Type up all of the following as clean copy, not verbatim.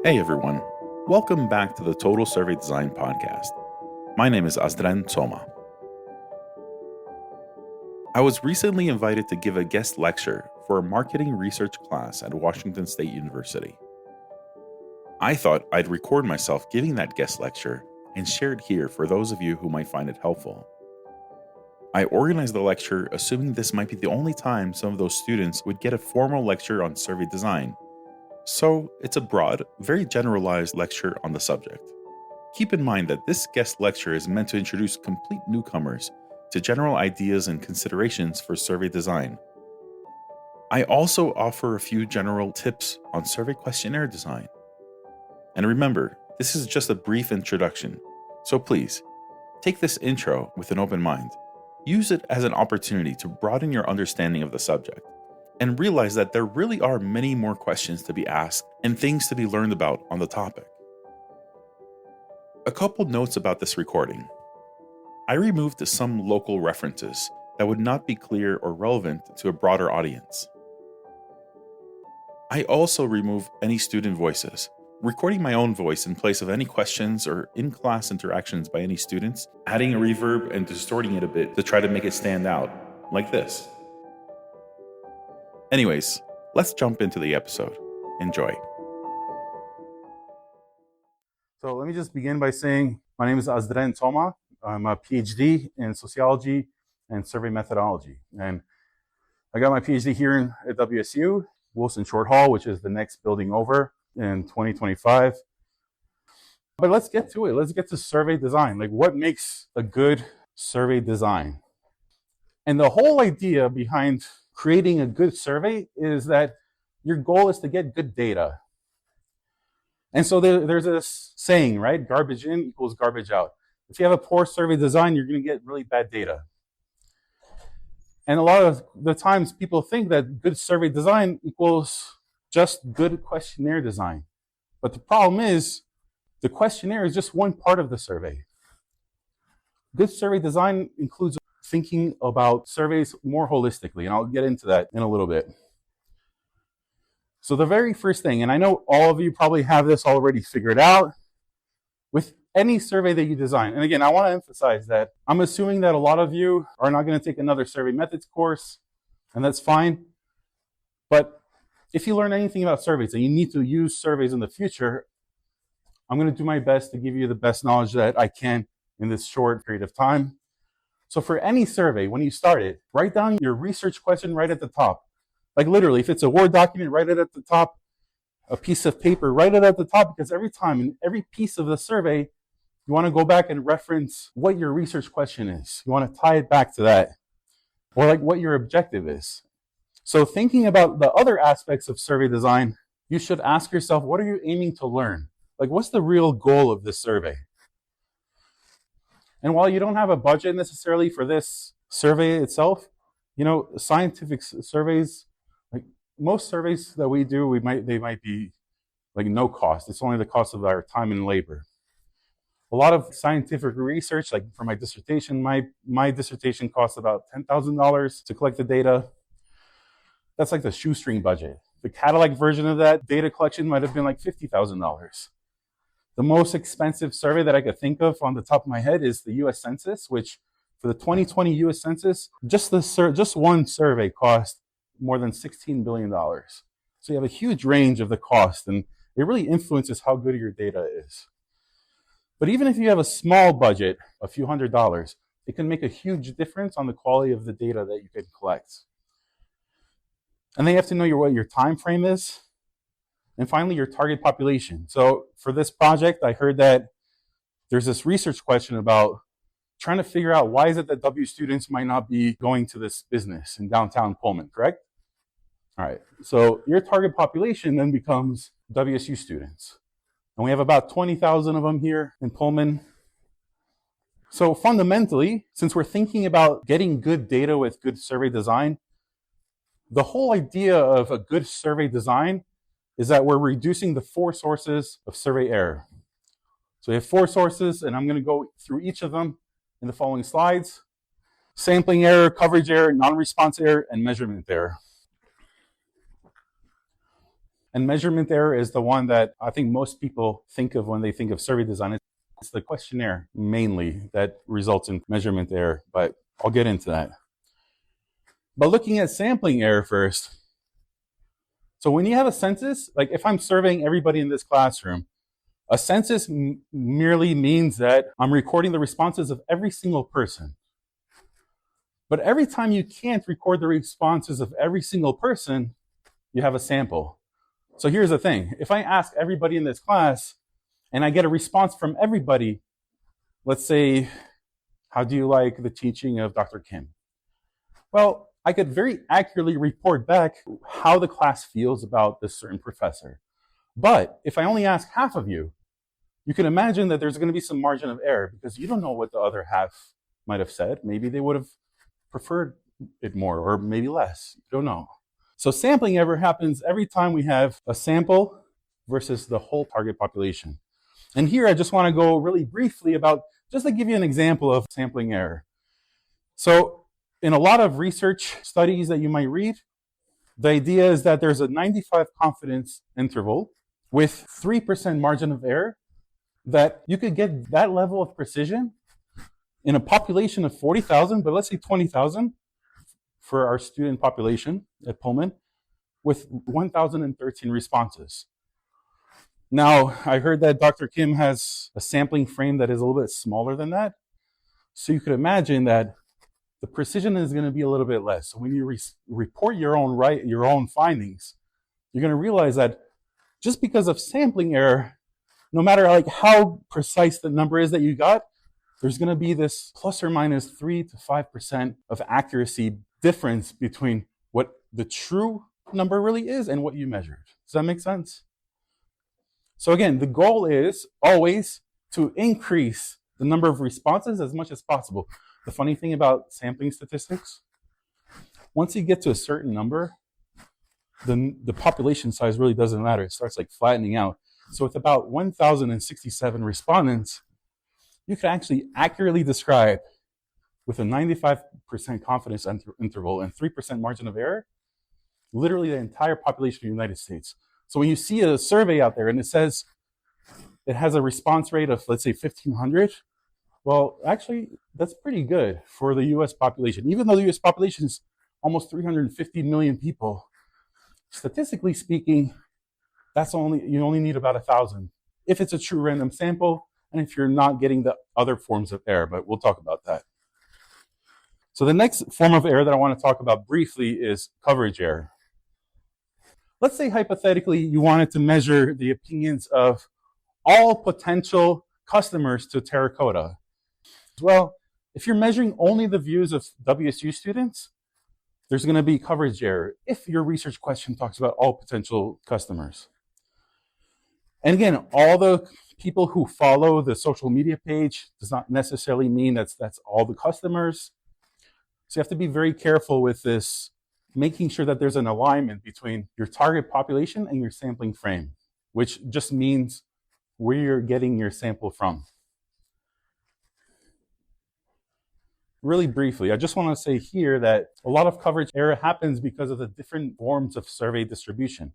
Hey everyone, welcome back to the Total Survey Design Podcast. My name is Asdren Soma. I was recently invited to give a guest lecture for a marketing research class at Washington State University. I thought I'd record myself giving that guest lecture and share it here for those of you who might find it helpful. I organized the lecture assuming this might be the only time some of those students would get a formal lecture on survey design. So it's a broad, very generalized lecture on the subject. Keep in mind that this guest lecture is meant to introduce complete newcomers to general ideas and considerations for survey design. I also offer a few general tips on survey questionnaire design. And remember, this is just a brief introduction, so please, take this intro with an open mind. Use it as an opportunity to broaden your understanding of the subject, and realize that there really are many more questions to be asked and things to be learned about on the topic. A couple notes about this recording. I removed some local references that would not be clear or relevant to a broader audience. I also remove any student voices, recording my own voice in place of any questions or in-class interactions by any students, adding a reverb and distorting it a bit to try to make it stand out, like this. Anyways, let's jump into the episode. Enjoy. So let me just begin by saying my name is Asdren Soma. I'm a PhD in sociology and survey methodology. And I got my PhD here at WSU, Wilson Short Hall, which is the next building over in 2025. But let's get to it. Let's get to survey design. Like, what makes a good survey design? And the whole idea behind creating a good survey is that your goal is to get good data. And so there's this saying, right? Garbage in equals garbage out. If you have a poor survey design, you're going to get really bad data. And a lot of the times people think that good survey design equals just good questionnaire design. But the problem is the questionnaire is just one part of the survey. Good survey design includes thinking about surveys more holistically, and I'll get into that in a little bit. So the very first thing, and I know all of you probably have this already figured out, with any survey that you design, and again, I want to emphasize that I'm assuming that a lot of you are not going to take another survey methods course, and that's fine. But if you learn anything about surveys and you need to use surveys in the future, I'm going to do my best to give you the best knowledge that I can in this short period of time. So for any survey, when you start it, write down your research question right at the top. Like literally, if it's a Word document, write it at the top. A piece of paper, write it at the top, because every time in every piece of the survey, you want to go back and reference what your research question is. You want to tie it back to that, or like what your objective is. So thinking about the other aspects of survey design, you should ask yourself, what are you aiming to learn? Like, what's the real goal of this survey? And while you don't have a budget necessarily for this survey itself, scientific surveys, like most surveys that we do, they might be like no cost. It's only the cost of our time and labor. A lot of scientific research, like for my dissertation, my dissertation costs about $10,000 to collect the data. That's like the shoestring budget. The Cadillac version of that data collection might have been like $50,000. The most expensive survey that I could think of on the top of my head is the U.S. Census, which for the 2020 U.S. Census, just one survey cost more than $16 billion. So you have a huge range of the cost, and it really influences how good your data is. But even if you have a small budget, a few $100s, it can make a huge difference on the quality of the data that you can collect. And then you have to know what your time frame is. And finally, your target population. So for this project, I heard that there's this research question about trying to figure out why is it that W students might not be going to this business in downtown Pullman, correct? All right, so your target population then becomes WSU students. And we have about 20,000 of them here in Pullman. So fundamentally, since we're thinking about getting good data with good survey design, the whole idea of a good survey design is that we're reducing the 4 sources of survey error. So we have 4 sources, and I'm going to go through each of them in the following slides. Sampling error, coverage error, non-response error, and measurement error. And measurement error is the one that I think most people think of when they think of survey design. It's the questionnaire mainly that results in measurement error, but I'll get into that. But looking at sampling error first. So when you have a census, like if I'm surveying everybody in this classroom, a census merely means that I'm recording the responses of every single person. But every time you can't record the responses of every single person, you have a sample. So here's the thing. If I ask everybody in this class and I get a response from everybody, let's say, how do you like the teaching of Dr. Kim? Well, I could very accurately report back how the class feels about this certain professor. But if I only ask half of you, you can imagine that there's going to be some margin of error because you don't know what the other half might have said. Maybe they would have preferred it more or maybe less. You don't know. So sampling error happens every time we have a sample versus the whole target population. And here I just want to go really briefly about, just to give you an example of sampling error. So in a lot of research studies that you might read, the idea is that there's a 95 confidence interval with 3% margin of error, that you could get that level of precision in a population of 40,000, but let's say 20,000 for our student population at Pullman, with 1,013 responses. Now, I heard that Dr. Kim has a sampling frame that is a little bit smaller than that. So you could imagine that the precision is going to be a little bit less. So when you report your own findings, you're going to realize that just because of sampling error, no matter like how precise the number is that you got, there's going to be this plus or minus 3 to 5% of accuracy difference between what the true number really is and what you measured. Does that make sense? So again, the goal is always to increase the number of responses as much as possible. The funny thing about sampling statistics, once you get to a certain number, then the population size really doesn't matter. It starts like flattening out. So with about 1,067 respondents, you could actually accurately describe with a 95% confidence interval and 3% margin of error, literally the entire population of the United States. So when you see a survey out there and it says it has a response rate of, let's say, 1,500, well, actually, that's pretty good for the US population. Even though the US population is almost 350 million people, statistically speaking, you only need about 1,000 if it's a true random sample and if you're not getting the other forms of error, but we'll talk about that. So the next form of error that I want to talk about briefly is coverage error. Let's say hypothetically you wanted to measure the opinions of all potential customers to Terracotta. Well, if you're measuring only the views of WSU students, there's going to be coverage error if your research question talks about all potential customers. And again, all the people who follow the social media page does not necessarily mean that's all the customers. So you have to be very careful with this, making sure that there's an alignment between your target population and your sampling frame, which just means where you're getting your sample from. Really briefly, I just want to say here that a lot of coverage error happens because of the different forms of survey distribution.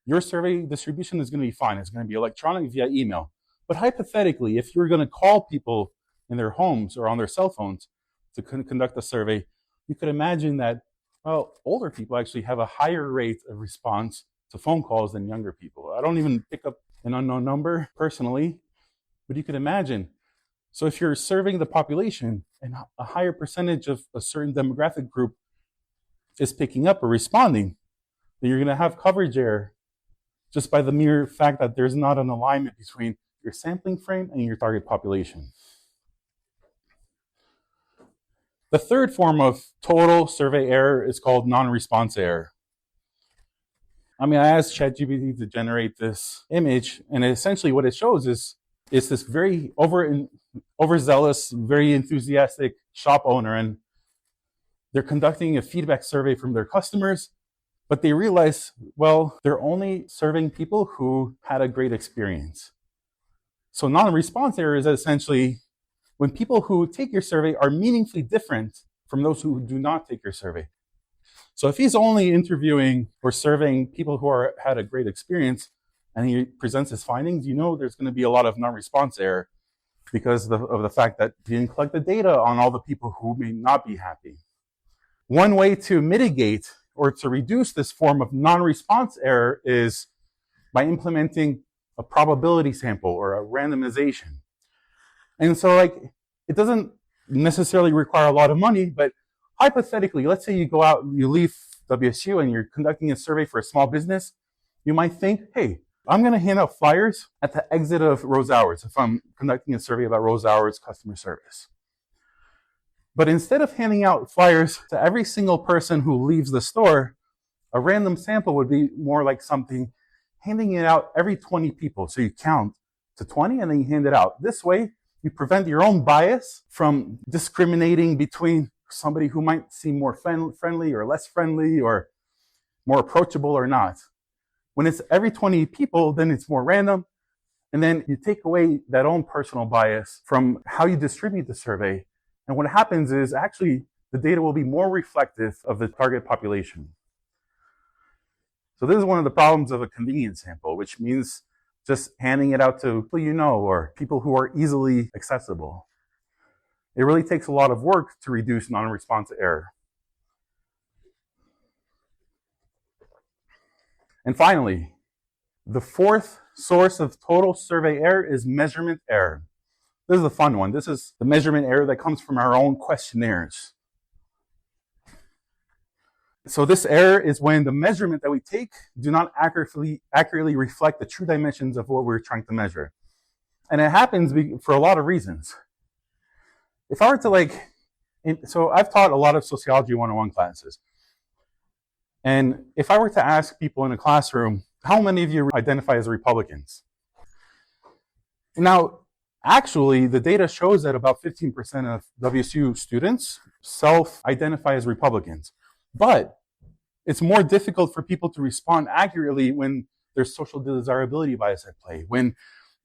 Your survey distribution is going to be fine. It's going to be electronic via email. But hypothetically, if you're going to call people in their homes or on their cell phones to conduct a survey, you could imagine that, well, older people actually have a higher rate of response to phone calls than younger people. I don't even pick up an unknown number personally, but you could imagine. So if you're surveying the population and a higher percentage of a certain demographic group is picking up or responding, then you're going to have coverage error just by the mere fact that there's not an alignment between your sampling frame and your target population. The third form of total survey error is called non-response error. I asked ChatGPT to generate this image, and essentially what it shows is this very overzealous, very enthusiastic shop owner, and they're conducting a feedback survey from their customers, but they realize, well, they're only serving people who had a great experience. So non-response error is essentially when people who take your survey are meaningfully different from those who do not take your survey. So if he's only interviewing or surveying people who had a great experience and he presents his findings, there's going to be a lot of non-response error because of the fact that he didn't collect the data on all the people who may not be happy. One way to mitigate or to reduce this form of non-response error is by implementing a probability sample or a randomization. And so it doesn't necessarily require a lot of money, but hypothetically, let's say you go out, you leave WSU and you're conducting a survey for a small business. You might think, hey, I'm going to hand out flyers at the exit of Rose Hours if I'm conducting a survey about Rose Hours customer service. But instead of handing out flyers to every single person who leaves the store, a random sample would be more like something handing it out every 20 people. So you count to 20 and then you hand it out. This way, you prevent your own bias from discriminating between somebody who might seem more friendly or less friendly or more approachable or not. When it's every 20 people, then it's more random. And then you take away that own personal bias from how you distribute the survey. And what happens is actually the data will be more reflective of the target population. So this is one of the problems of a convenience sample, which means just handing it out to people you know or people who are easily accessible. It really takes a lot of work to reduce non-response error. And finally, the fourth source of total survey error is measurement error. This is a fun one. This is the measurement error that comes from our own questionnaires. So this error is when the measurement that we take do not accurately reflect the true dimensions of what we're trying to measure. And it happens for a lot of reasons. If I were to so I've taught a lot of sociology 101 classes. And if I were to ask people in a classroom, how many of you identify as Republicans? Now, actually, the data shows that about 15% of WSU students self-identify as Republicans. But it's more difficult for people to respond accurately when there's social desirability bias at play, when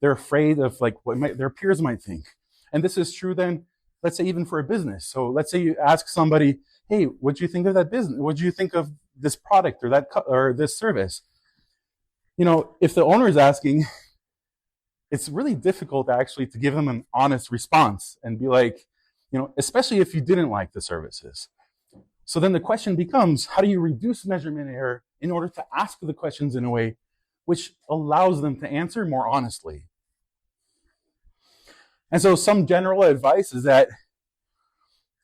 they're afraid of what their peers might think. And this is true then, let's say even for a business. So let's say you ask somebody, hey, what do you think of that business? What do you think of this product or this service? If the owner is asking, it's really difficult actually to give them an honest response and be like, especially if you didn't like the services. So then the question becomes, how do you reduce measurement error in order to ask the questions in a way which allows them to answer more honestly? And so some general advice is that,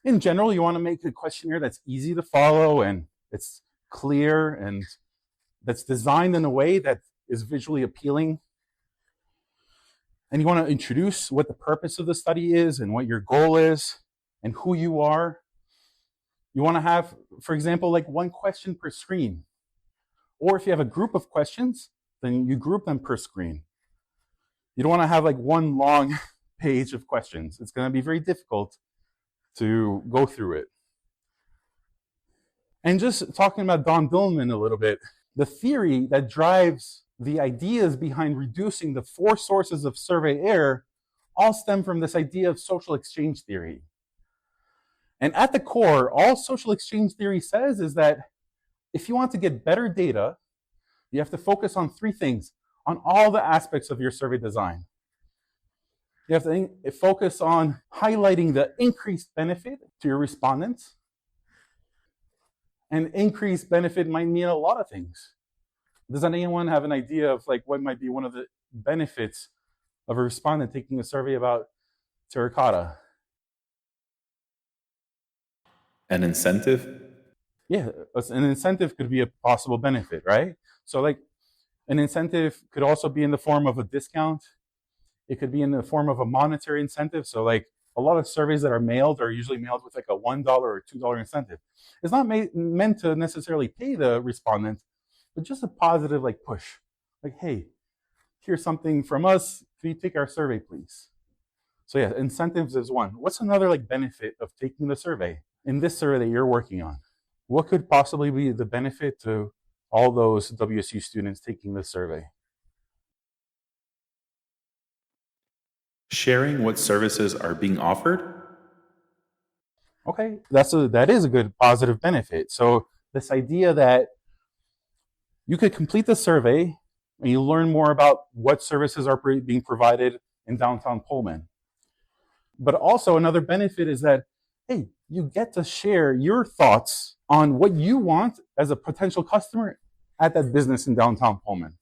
in general, you want to make a questionnaire that's easy to follow and it's clear and that's designed in a way that is visually appealing. And you want to introduce what the purpose of the study is and what your goal is and who you are. You want to have, for example, one question per screen. Or if you have a group of questions, then you group them per screen. You don't want to have one long page of questions. It's going to be very difficult to go through it. And just talking about Don Dillman a little bit, the theory that drives the ideas behind reducing the 4 sources of survey error all stem from this idea of social exchange theory. And at the core, all social exchange theory says is that if you want to get better data, you have to focus on 3 things, on all the aspects of your survey design. You have to focus on highlighting the increased benefit to your respondents. And increased benefit might mean a lot of things. Does anyone have an idea of what might be one of the benefits of a respondent taking a survey about terracotta? An incentive? Yeah, an incentive could be a possible benefit, right? So an incentive could also be in the form of a discount. It could be in the form of a monetary incentive. So a lot of surveys that are mailed are usually mailed with a $1 or $2 incentive. It's not meant to necessarily pay the respondent, but just a positive push. Hey, here's something from us. Can you take our survey, please? So yeah, incentives is one. What's another benefit of taking the survey? In this survey that you're working on, what could possibly be the benefit to all those WSU students taking this survey? Sharing what services are being offered? Okay, that is a good positive benefit. So this idea that you could complete the survey and you learn more about what services are being provided in downtown Pullman. But also another benefit is that, hey, you get to share your thoughts on what you want as a potential customer at that business in downtown Pullman.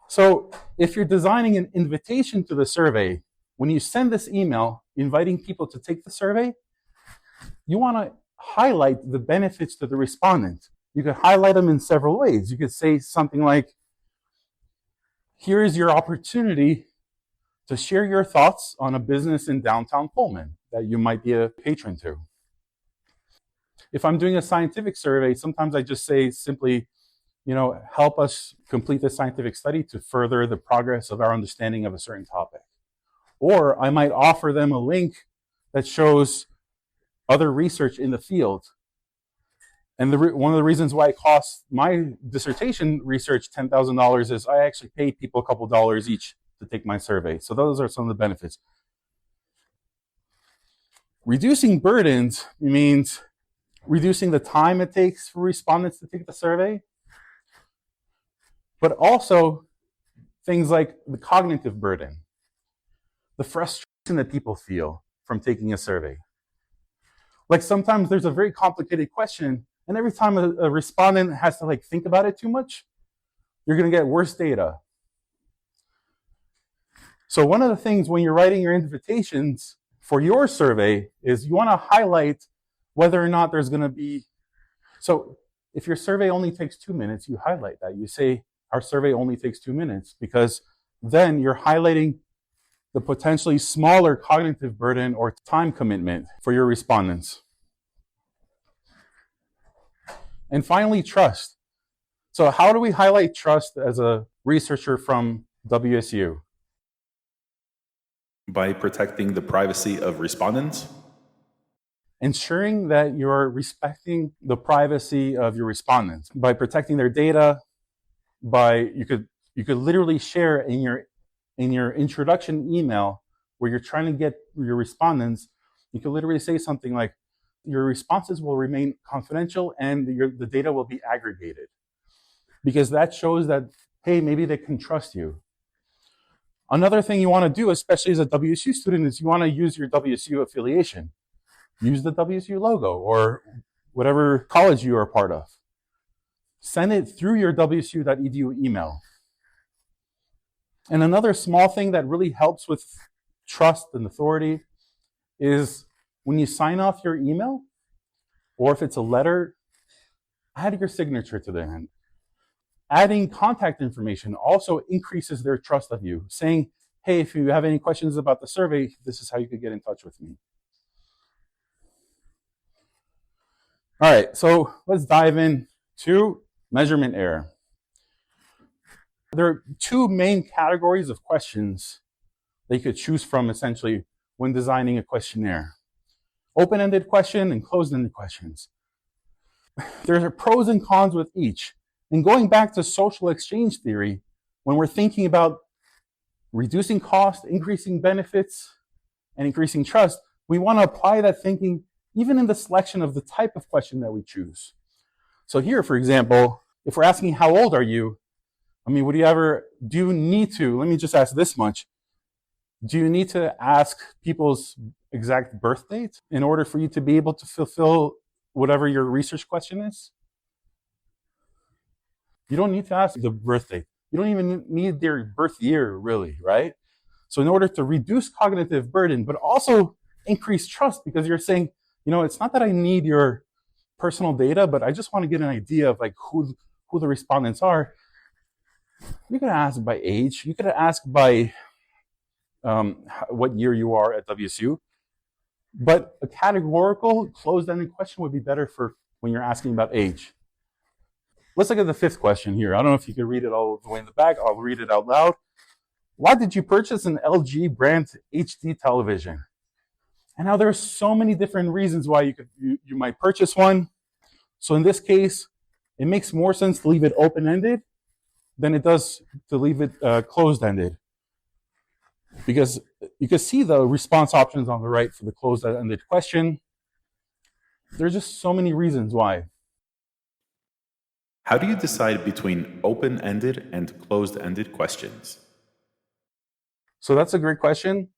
So if you're designing an invitation to the survey, when you send this email inviting people to take the survey, you want to highlight the benefits to the respondent. You could highlight them in several ways. You could say something like, here is your opportunity to share your thoughts on a business in downtown Pullman that you might be a patron to. If I'm doing a scientific survey, sometimes I just say simply, help us complete this scientific study to further the progress of our understanding of a certain topic. Or I might offer them a link that shows other research in the field. And one of the reasons why it costs my dissertation research $10,000 is I actually pay people a couple dollars each to take my survey. So those are some of the benefits. Reducing burdens means reducing the time it takes for respondents to take the survey, but also things like the cognitive burden, the frustration that people feel from taking a survey. Like sometimes there's a very complicated question, and every time a respondent has to think about it too much, you're going to get worse data. So one of the things when you're writing your invitations for your survey is you want to highlight whether or not there's going to be. So if your survey only takes 2 minutes, you highlight that. You say, our survey only takes 2 minutes, because then you're highlighting the potentially smaller cognitive burden or time commitment for your respondents. And finally, trust. So how do we highlight trust as a researcher from WSU? By protecting the privacy of respondents. Ensuring that you're respecting the privacy of your respondents by protecting their data. You could literally share in your introduction email where you're trying to get your respondents. You could literally say something like, your responses will remain confidential and the data will be aggregated, because that shows that, hey, maybe they can trust you. Another thing you want to do, especially as a WSU student, is you want to use your WSU affiliation. Use the WSU logo or whatever college you are a part of. Send it through your wsu.edu email. And another small thing that really helps with trust and authority is when you sign off your email, or if it's a letter, add your signature to the end. Adding contact information also increases their trust of you, saying, hey, if you have any questions about the survey, this is how you could get in touch with me. All right, so let's dive into measurement error. There are two main categories of questions that you could choose from, essentially, when designing a questionnaire. Open-ended question and closed-ended questions. There are pros and cons with each. And going back to social exchange theory, when we're thinking about reducing cost, increasing benefits, and increasing trust, we want to apply that thinking even in the selection of the type of question that we choose. So here, for example, if we're asking how old are you, do you need to, let me just ask this much, do you need to ask people's exact birth date in order for you to be able to fulfill whatever your research question is? You don't need to ask the birth date. You don't even need their birth year, really, right? So in order to reduce cognitive burden, but also increase trust, because you're saying, it's not that I need your personal data, but I just want to get an idea of who the respondents are. You could ask by age. You could ask by what year you are at WSU. But a categorical, closed-ended question would be better for when you're asking about age. Let's look at the fifth question here. I don't know if you can read it all the way in the back. I'll read it out loud. Why did you purchase an LG brand HD television? And now there are so many different reasons why you might purchase one. So in this case, it makes more sense to leave it open-ended than it does to leave it closed-ended. Because you can see the response options on the right for the closed-ended question. There's just so many reasons why. How do you decide between open-ended and closed-ended questions? So that's a great question.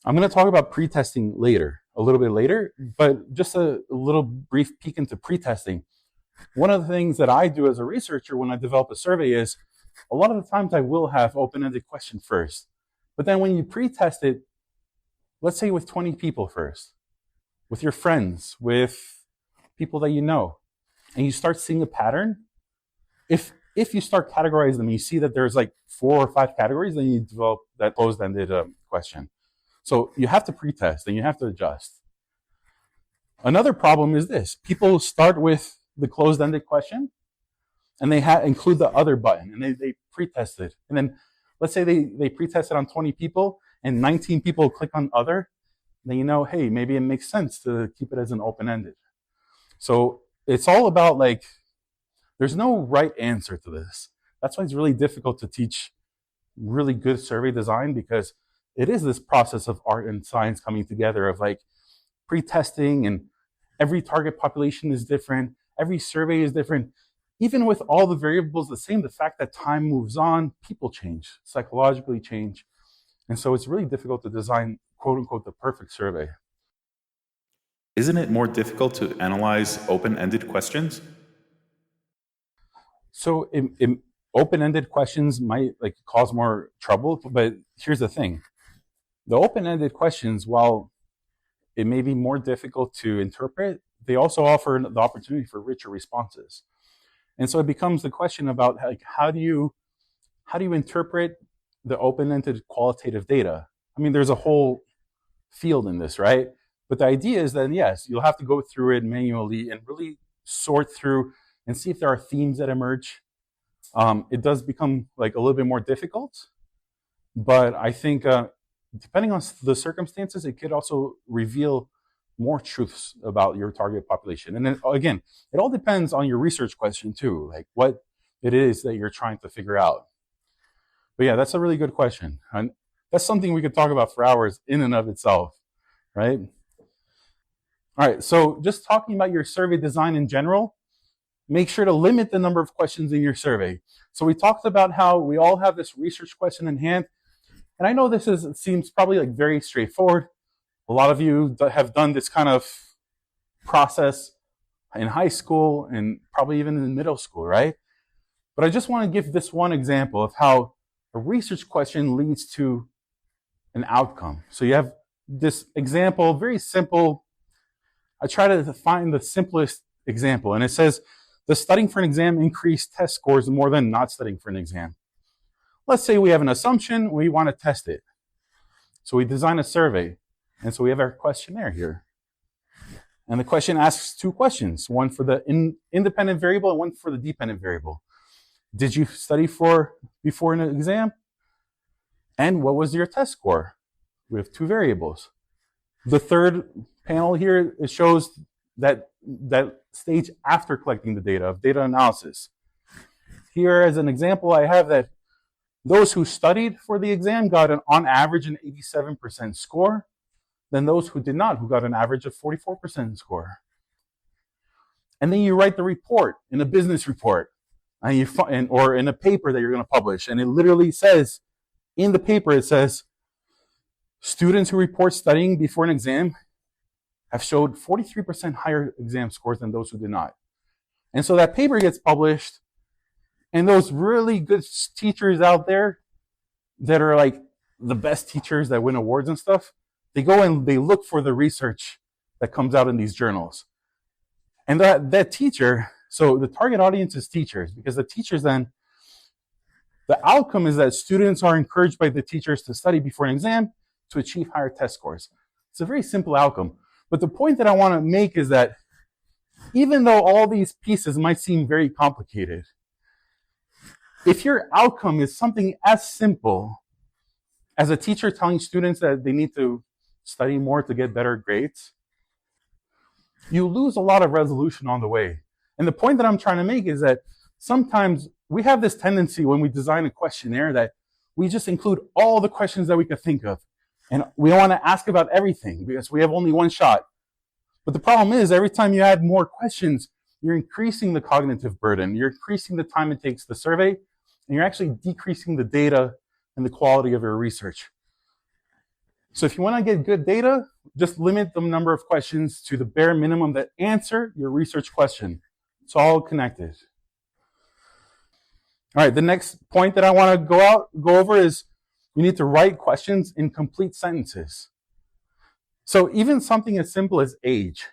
I'm going to talk about pre-testing later, a little bit later, but just a little brief peek into pre-testing. One of the things that I do as a researcher when I develop a survey is a lot of the times I will have open-ended question first. But then when you pre-test it, let's say with 20 people first, with your friends, with people that you know, and you start seeing a pattern, if you start categorizing them, you see that there's like 4 or 5 categories, then you develop that closed-ended question. So you have to pre-test and you have to adjust. Another problem is this. People start with the closed-ended question and they include the other button and they pre-test it. And then let's say they pre-test it on 20 people and 19 people click on other, then you know, hey, maybe it makes sense to keep it as an open-ended. So it's all about like, there's no right answer to this. That's why it's really difficult to teach really good survey design, because it is this process of art and science coming together of like pre-testing, and every target population is different. Every survey is different. Even with all the variables the same, the fact that time moves on, people change, psychologically change. And so it's really difficult to design, quote unquote, the perfect survey. Isn't it more difficult to analyze open-ended questions? So open-ended questions might like cause more trouble, but here's the thing. The open-ended questions, while it may be more difficult to interpret, they also offer the opportunity for richer responses. And so it becomes the question about like, how do you interpret the open-ended qualitative data? I mean, there's a whole field in this, right? But the idea is that, yes, you'll have to go through it manually and really sort through and see if there are themes that emerge. It does become like a little bit more difficult, but I think depending on the circumstances, it could also reveal more truths about your target population. And then again, it all depends on your research question too, like what it is that you're trying to figure out. But yeah, that's a really good question. And that's something we could talk about for hours in and of itself, right? All right, so just talking about your survey design in general, make sure to limit the number of questions in your survey. So we talked about how we all have this research question in hand. And I know it seems probably like very straightforward. A lot of you have done this kind of process in high school and probably even in middle school, right? But I just want to give this one example of how a research question leads to an outcome. So you have this example, very simple. I try to find the simplest example, and it says, does studying for an exam increase test scores more than not studying for an exam? Let's say we have an assumption, we want to test it. So we design a survey, and so we have our questionnaire here. And the question asks 2 questions, one for the independent variable and one for the dependent variable. Did you study before an exam? And what was your test score? We have 2 variables. The third panel here, it shows that stage after collecting the data, of data analysis. Here as an example, I have that those who studied for the exam got on average an 87% score, than those who did not, who got an average of 44% score. And then you write the report in a business report, or in a paper that you're going to publish, and it literally says, in the paper it says, students who report studying before an exam have showed 43% higher exam scores than those who did not. And so that paper gets published, and those really good teachers out there that are like the best teachers that win awards and stuff, they go and they look for the research that comes out in these journals. And that teacher, so the target audience is teachers, because the teachers then, the outcome is that students are encouraged by the teachers to study before an exam to achieve higher test scores. It's a very simple outcome. But the point that I want to make is that even though all these pieces might seem very complicated, if your outcome is something as simple as a teacher telling students that they need to study more to get better grades, you lose a lot of resolution on the way. And the point that I'm trying to make is that sometimes we have this tendency when we design a questionnaire that we just include all the questions that we could think of. And we want to ask about everything because we have only one shot. But the problem is every time you add more questions, you're increasing the cognitive burden, you're increasing the time it takes to survey, and you're actually decreasing the data and the quality of your research. So if you want to get good data, just limit the number of questions to the bare minimum that answer your research question. It's all connected. All right, the next point that I want to go over is you need to write questions in complete sentences. So even something as simple as age.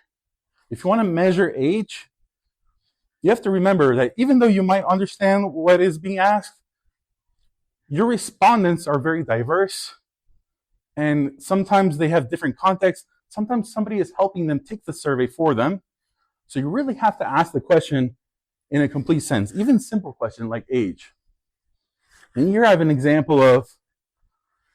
If you want to measure age, you have to remember that even though you might understand what is being asked, your respondents are very diverse, and sometimes they have different contexts. Sometimes somebody is helping them take the survey for them. So you really have to ask the question in a complete sense, even simple question like age. And here I have an example of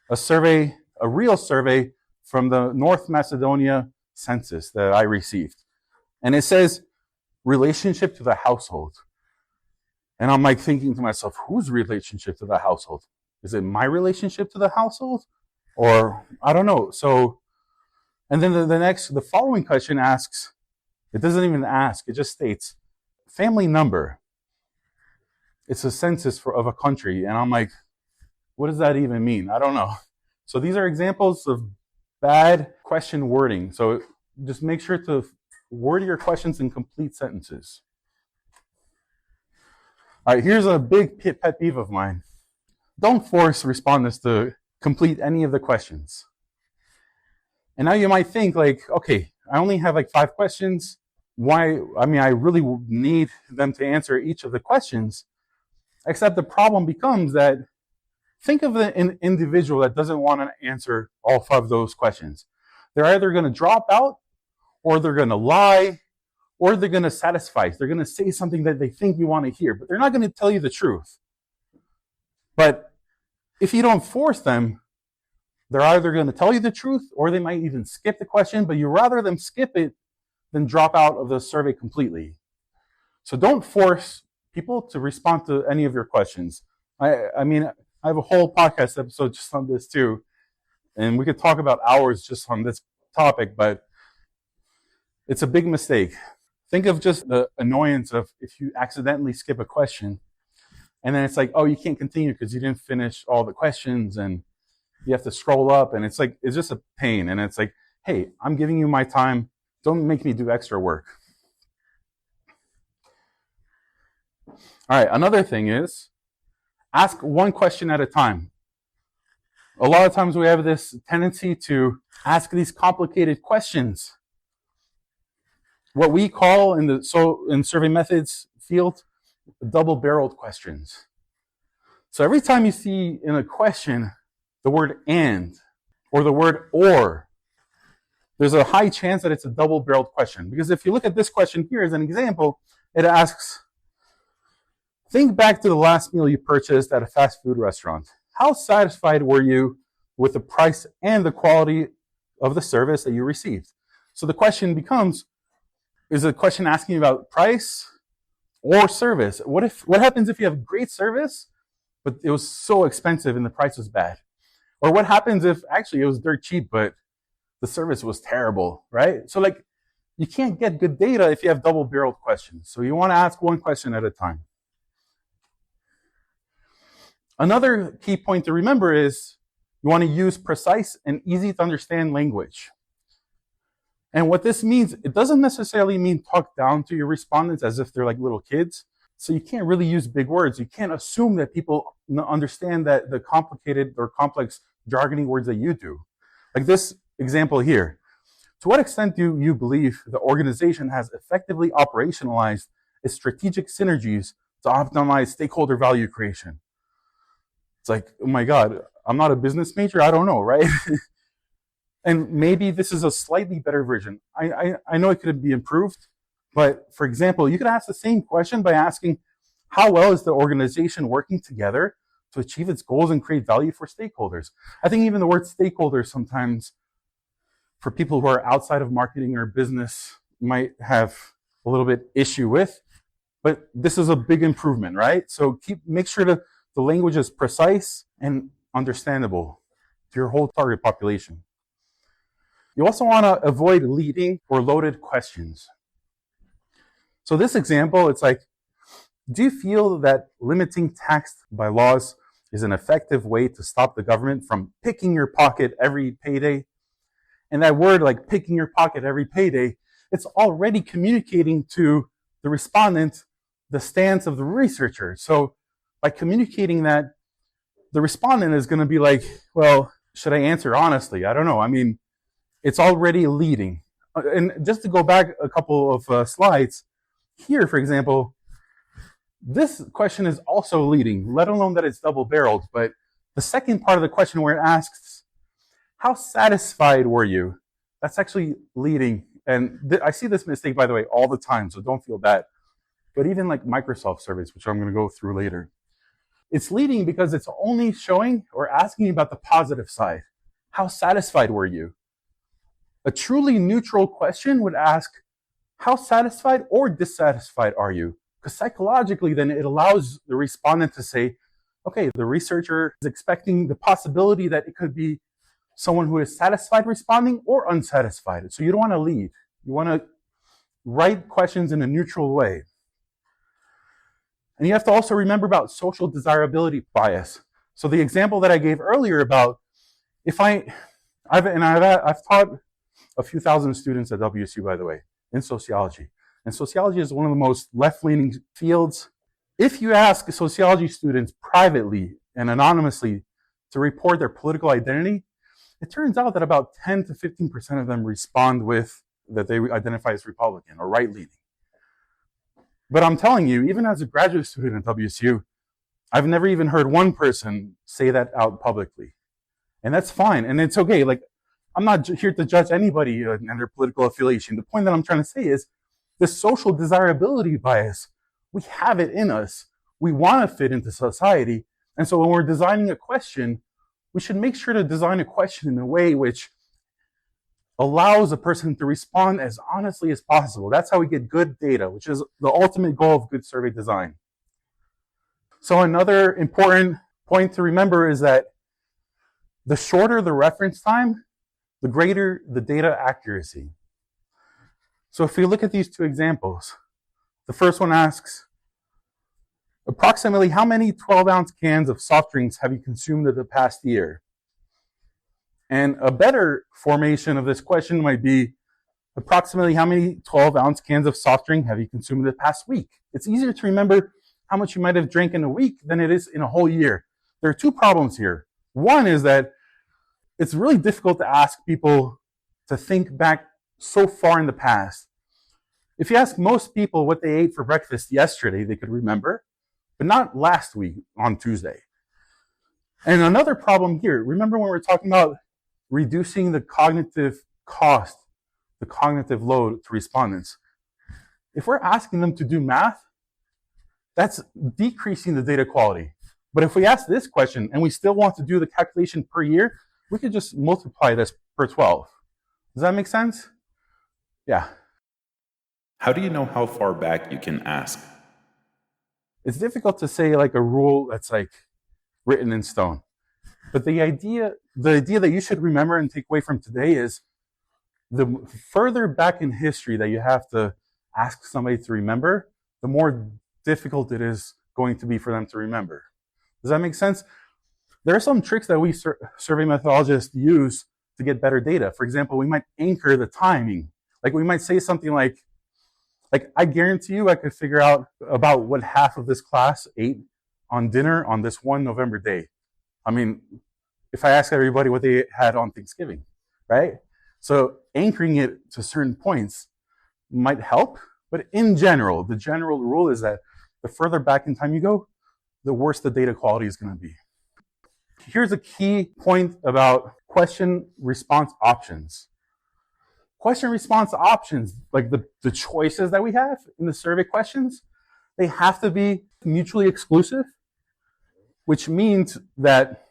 a survey, a real survey from the North Macedonia census that I received. And it says, relationship to the household. And I'm like thinking to myself, whose relationship to the household? Is it my relationship to the household? Or I don't know. So, and then the following question asks, it doesn't even ask, it just states, family number. It's a census of a country. And I'm like, what does that even mean? I don't know. So these are examples of bad question wording. So just make sure to word your questions in complete sentences. All right, here's a big pet peeve of mine. Don't force respondents to complete any of the questions. And now you might think like, okay, I only have like 5 questions. Why? I mean, I really need them to answer each of the questions. Except the problem becomes that think of an individual that doesn't want to answer all 5 of those questions. They're either going to drop out, or they're going to lie, or they're going to satisfy. They're going to say something that they think you want to hear, but they're not going to tell you the truth. But if you don't force them, they're either going to tell you the truth, or they might even skip the question, but you rather them skip it than drop out of the survey completely. So don't force people to respond to any of your questions. I mean, I have a whole podcast episode just on this too, and we could talk about hours just on this topic, but it's a big mistake. Think of just the annoyance of if you accidentally skip a question, and then it's like, oh, you can't continue because you didn't finish all the questions, and you have to scroll up, and it's like, it's just a pain. And it's like, hey, I'm giving you my time. Don't make me do extra work. All right, another thing is ask one question at a time. A lot of times we have this tendency to ask these complicated questions. What we call in survey methods field, double-barreled questions. So every time you see in a question the word and or the word or, there's a high chance that it's a double-barreled question. Because if you look at this question here as an example, it asks, think back to the last meal you purchased at a fast food restaurant. How satisfied were you with the price and the quality of the service that you received? So the question becomes, is the question asking about price or service? What happens if you have great service, but it was so expensive and the price was bad? Or what happens if actually it was dirt cheap, but the service was terrible, right? So like, you can't get good data if you have double-barreled questions. So you want to ask one question at a time. Another key point to remember is you want to use precise and easy to understand language. And what this means, it doesn't necessarily mean talk down to your respondents as if they're like little kids. So you can't really use big words. You can't assume that people understand that the complicated or complex jargony words that you do. Like this example here. To what extent do you believe the organization has effectively operationalized its strategic synergies to optimize stakeholder value creation? It's like, oh my God, I'm not a business major. I don't know, right? And maybe this is a slightly better version. I know it could be improved, but for example, you could ask the same question by asking, how well is the organization working together to achieve its goals and create value for stakeholders? I think even the word stakeholders sometimes, for people who are outside of marketing or business, might have a little bit issue with, but this is a big improvement, right? So make sure that the language is precise and understandable to your whole target population. You also want to avoid leading or loaded questions. So this example, it's like, do you feel that limiting tax by laws is an effective way to stop the government from picking your pocket every payday? And that word, like picking your pocket every payday, it's already communicating to the respondent the stance of the researcher. So by communicating that, the respondent is going to be like, well, should I answer honestly? I don't know. I mean, it's already leading. And just to go back a couple of slides, here, for example, this question is also leading, let alone that it's double-barreled. But the second part of the question where it asks, how satisfied were you? That's actually leading. And I see this mistake, by the way, all the time, so don't feel bad. But even like Microsoft surveys, which I'm going to go through later, it's leading because it's only showing or asking about the positive side. How satisfied were you? A truly neutral question would ask, how satisfied or dissatisfied are you? Because psychologically, then it allows the respondent to say, okay, the researcher is expecting the possibility that it could be someone who is satisfied responding or unsatisfied. So you don't want to lead. You want to write questions in a neutral way. And you have to also remember about social desirability bias. So the example that I gave earlier about if I've taught a few thousand students at WSU, by the way, in sociology. And sociology is one of the most left-leaning fields. If you ask sociology students privately and anonymously to report their political identity, it turns out that about 10 to 15% of them respond with that they identify as Republican or right-leaning. But I'm telling you, even as a graduate student at WSU, I've never even heard one person say that out publicly. And that's fine. And it's okay. Like, I'm not here to judge anybody and their political affiliation. The point that I'm trying to say is this social desirability bias, we have it in us. We want to fit into society. And so when we're designing a question, we should make sure to design a question in a way which allows a person to respond as honestly as possible. That's how we get good data, which is the ultimate goal of good survey design. So another important point to remember is that the shorter the reference time, the greater the data accuracy. So if we look at these two examples, the first one asks, approximately how many 12-ounce cans of soft drinks have you consumed in the past year? And a better formation of this question might be, approximately how many 12-ounce cans of soft drink have you consumed in the past week? It's easier to remember how much you might have drank in a week than it is in a whole year. There are two problems here. One is that it's really difficult to ask people to think back so far in the past. If you ask most people what they ate for breakfast yesterday, they could remember, but not last week on Tuesday. And another problem here, remember when we were talking about reducing the cognitive cost, the cognitive load to respondents. If we're asking them to do math, that's decreasing the data quality. But if we ask this question and we still want to do the calculation per year, we could just multiply this per 12. Does that make sense? Yeah. How do you know how far back you can ask? It's difficult to say like a rule that's like written in stone. But the idea that you should remember and take away from today is the further back in history that you have to ask somebody to remember, the more difficult it is going to be for them to remember. Does that make sense? There are some tricks that we survey methodologists use to get better data. For example, we might anchor the timing. Like we might say something like I guarantee you I could figure out about what half of this class ate on dinner on this one November day. I mean, if I ask everybody what they had on Thanksgiving, right? So anchoring it to certain points might help, but in general, the general rule is that the further back in time you go, the worse the data quality is going to be. Here's a key point about question response options. Question response options, like the choices that we have in the survey questions, they have to be mutually exclusive, which means that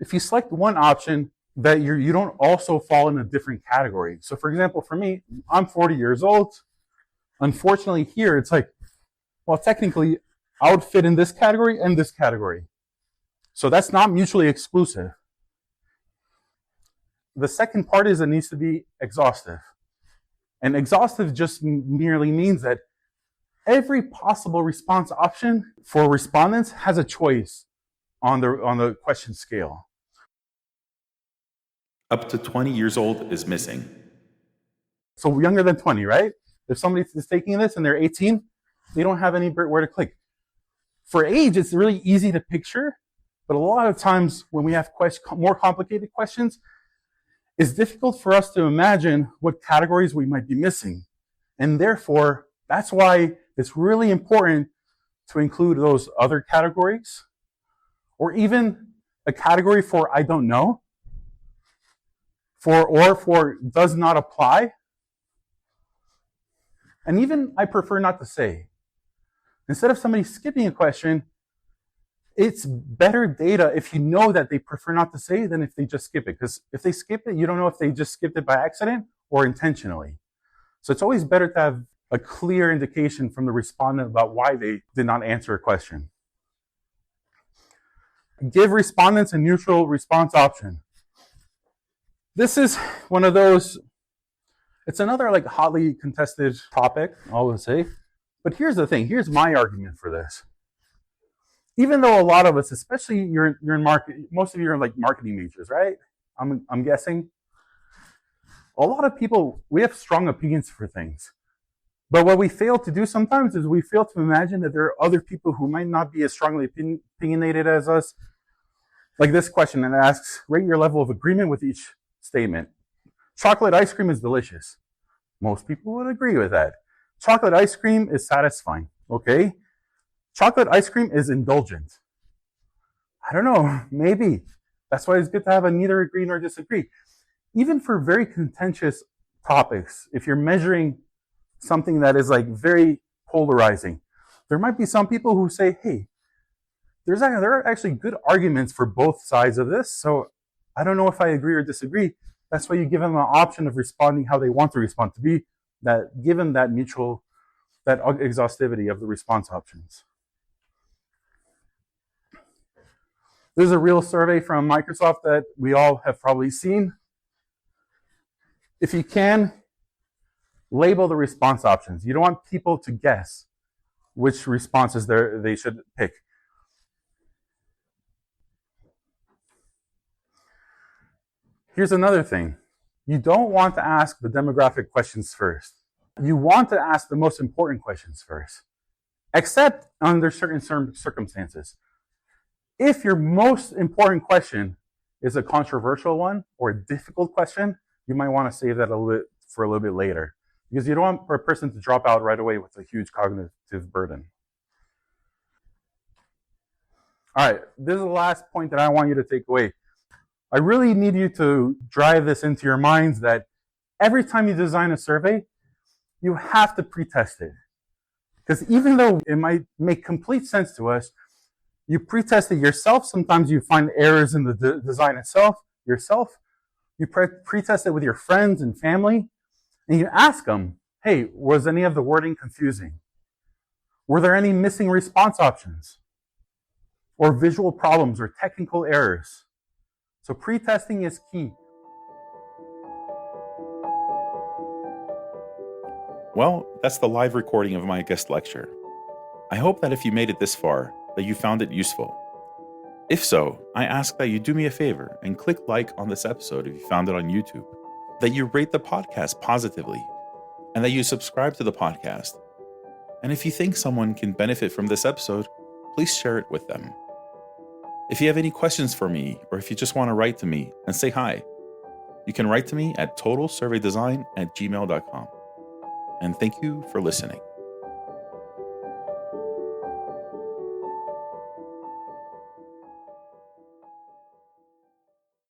if you select one option, that you don't also fall in a different category. So for example, for me, I'm 40 years old. Unfortunately here, it's like, well, technically, I would fit in this category and this category. So that's not mutually exclusive. The second part is it needs to be exhaustive. And exhaustive just merely means that every possible response option for respondents has a choice on the question scale. Up to 20 years old is missing. So younger than 20, right? If somebody is taking this and they're 18, they don't have anywhere to click. For age, it's really easy to picture, but a lot of times when we have more complicated questions, it's difficult for us to imagine what categories we might be missing. And therefore, that's why it's really important to include those other categories, or even a category for I don't know, for does not apply, and even I prefer not to say. Instead of somebody skipping a question, it's better data if you know that they prefer not to say than if they just skip it. Because if they skip it, you don't know if they just skipped it by accident or intentionally. So it's always better to have a clear indication from the respondent about why they did not answer a question. Give respondents a neutral response option. This is one of those, it's another like hotly contested topic, I would say. But here's the thing, here's my argument for this. Even though a lot of us, especially you're in market, most of you are like marketing majors, right? I'm guessing. A lot of people, we have strong opinions for things. But what we fail to do sometimes is we fail to imagine that there are other people who might not be as strongly opinionated as us. Like this question, and it asks, rate your level of agreement with each statement. Chocolate ice cream is delicious. Most people would agree with that. Chocolate ice cream is satisfying, okay? Chocolate ice cream is indulgent. I don't know, maybe. That's why it's good to have a neither agree nor disagree. Even for very contentious topics, if you're measuring something that is like very polarizing, there might be some people who say, hey, there are actually good arguments for both sides of this, so I don't know if I agree or disagree. That's why you give them an option of responding how they want to respond, to be that given that mutual, that exhaustivity of the response options. There's a real survey from Microsoft that we all have probably seen. If you can, label the response options. You don't want people to guess which responses they should pick. Here's another thing. You don't want to ask the demographic questions first. You want to ask the most important questions first, except under certain circumstances. If your most important question is a controversial one or a difficult question, you might want to save that for a little bit later, because you don't want a person to drop out right away with a huge cognitive burden. All right, this is the last point that I want you to take away. I really need you to drive this into your minds that every time you design a survey, you have to pretest it. Because even though it might make complete sense to us, you pretest it yourself. Sometimes you find errors in the design itself, yourself. You pretest it with your friends and family, and you ask them, hey, was any of the wording confusing? Were there any missing response options? Or visual problems or technical errors? So pretesting is key. Well, that's the live recording of my guest lecture. I hope that if you made it this far, that you found it useful. If so, I ask that you do me a favor and click like on this episode if you found it on YouTube, that you rate the podcast positively, and that you subscribe to the podcast. And if you think someone can benefit from this episode, please share it with them. If you have any questions for me, or if you just want to write to me and say hi, you can write to me at totalsurveydesign@gmail.com. And thank you for listening.